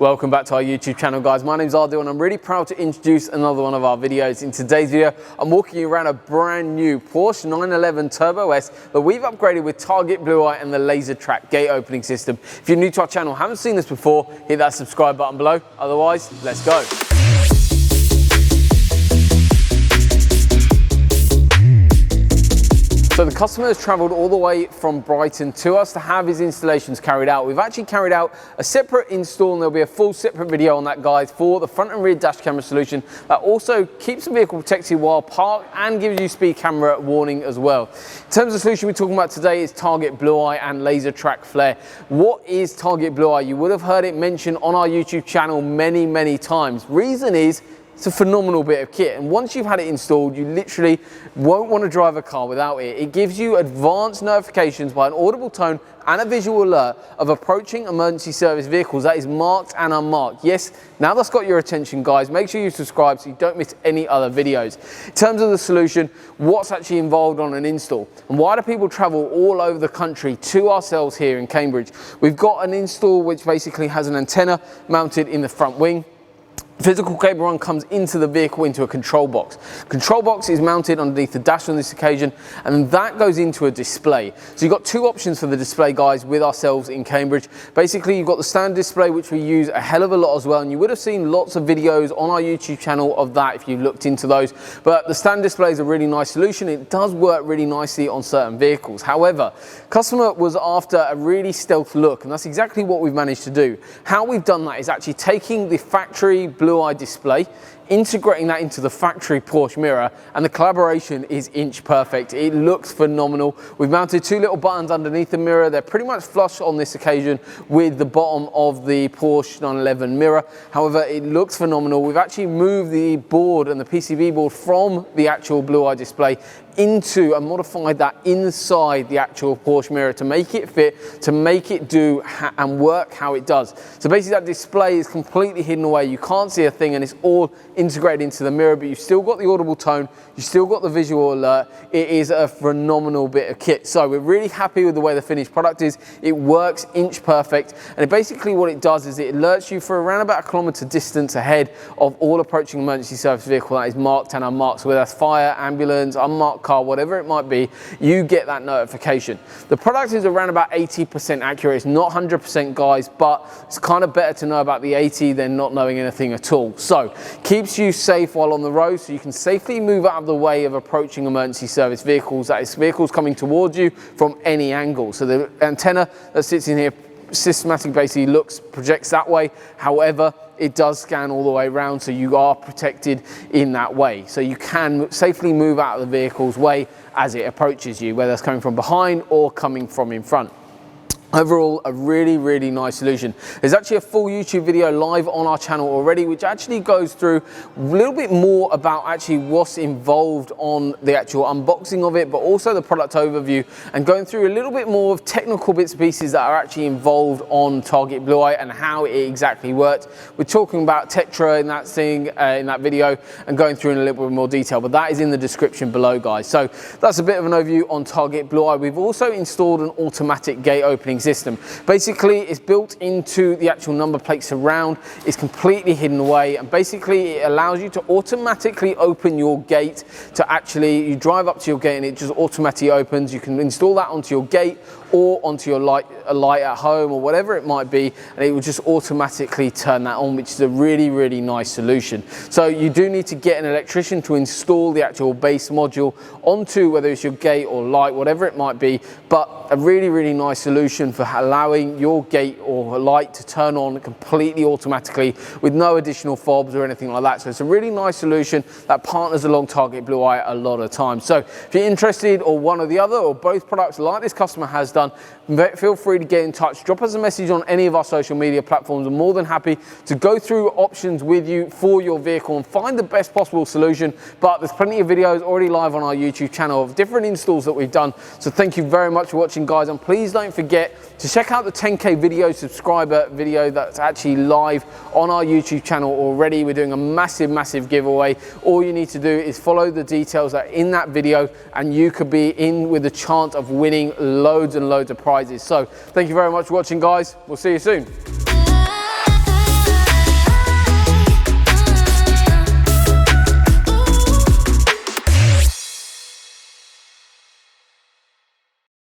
Welcome back to our YouTube channel, guys. My name's Audison and I'm really proud to introduce another one of our videos. In today's video, I'm walking you around a brand new Porsche 911 Turbo S that we've upgraded with Target Blu Eye and the LaserTrack gate opening system. If you're new to our channel, haven't seen this before, hit that subscribe button below. Otherwise, let's go. So the customer has travelled all the way from Brighton to us to have his installations carried out. We've actually carried out a separate install and there'll be a full separate video on that, guys, for the front and rear dash camera solution that also keeps the vehicle protected while parked and gives you speed camera warning as well. In terms of the solution we're talking about today is Target Blu Eye and LaserTrack Flare. What is Target Blu Eye? You would have heard it mentioned on our YouTube channel many times. Reason is, it's a phenomenal bit of kit, and once you've had it installed, you literally won't want to drive a car without it. It gives you advanced notifications by an audible tone and a visual alert of approaching emergency service vehicles that is marked and unmarked. Yes, now that's got your attention, guys, make sure you subscribe so you don't miss any other videos. In terms of the solution, what's actually involved on an install and why do people travel all over the country to ourselves here in Cambridge? We've got an install which basically has an antenna mounted in the front wing. Physical cable run comes into the vehicle into a control box. Control box is mounted underneath the dash on this occasion, and that goes into a display. So you've got two options for the display, guys, with ourselves in Cambridge. Basically, you've got the standard display, which we use a hell of a lot as well, and you would have seen lots of videos on our YouTube channel of that if you looked into those. But the standard display is a really nice solution. It does work really nicely on certain vehicles. However, customer was after a really stealth look, and that's exactly what we've managed to do. How we've done that is actually taking the factory Blu Eye display, integrating that into the factory Porsche mirror, and the collaboration is inch perfect. It looks phenomenal. We've mounted two little buttons underneath the mirror. They're pretty much flush on this occasion with the bottom of the Porsche 911 mirror. However, it looks phenomenal. We've actually moved the board and the PCB board from the actual Blu Eye display into and modified that inside the actual Porsche mirror to make it fit, to make it do and work how it does. So basically that display is completely hidden away. You can't see a thing and it's all integrated into the mirror, but you've still got the audible tone, you've still got the visual alert. It is a phenomenal bit of kit. So we're really happy with the way the finished product is. It works inch perfect, and basically what it does is it alerts you for around about a kilometre distance ahead of all approaching emergency service vehicle that is marked and unmarked. So whether that's fire, ambulance, unmarked car, whatever it might be, you get that notification. The product is around about 80% accurate. It's not 100%, guys, but it's kind of better to know about the 80 than not knowing anything at all. So keeps you safe while on the road, so you can safely move out of the way of approaching emergency service vehicles, that is vehicles coming towards you from any angle. So the antenna that sits in here systematically basically projects that way. However, it does scan all the way around, so you are protected in that way. So you can safely move out of the vehicle's way as it approaches you, whether it's coming from behind or coming from in front. Overall, a really nice solution. There's actually a full YouTube video live on our channel already, which actually goes through a little bit more about actually what's involved on the actual unboxing of it, but also the product overview, and going through a little bit more of technical bits and pieces that are actually involved on Target Blu Eye and how it exactly works. We're talking about tetra in that thing, in that video, and going through in a little bit more detail, but that is in the description below, guys. So that's a bit of an overview on Target Blu Eye. We've also installed an automatic gate opening system. Basically, it's built into the actual number plate surround. It's completely hidden away, and basically it allows you to automatically open your gate. To actually, you drive up to your gate and it just automatically opens. You can install that onto your gate or onto your light at home or whatever it might be, and it will just automatically turn that on, which is a really nice solution. So you do need to get an electrician to install the actual base module onto whether it's your gate or light, whatever it might be, but a really nice solution for allowing your gate or light to turn on completely automatically with no additional fobs or anything like that. So it's a really nice solution that partners along Target Blu Eye a lot of times. So if you're interested or one or the other or both products like this customer has done, feel free to get in touch. Drop us a message on any of our social media platforms. I'm more than happy to go through options with you for your vehicle and find the best possible solution. But there's plenty of videos already live on our YouTube channel of different installs that we've done. So thank you very much for watching, guys, and please don't forget to check out the 10K video subscriber video that's actually live on our YouTube channel already. We're doing a massive giveaway. All you need to do is follow the details that are in that video and you could be in with the chance of winning loads and loads of prizes. So thank you very much for watching, guys. We'll see you soon.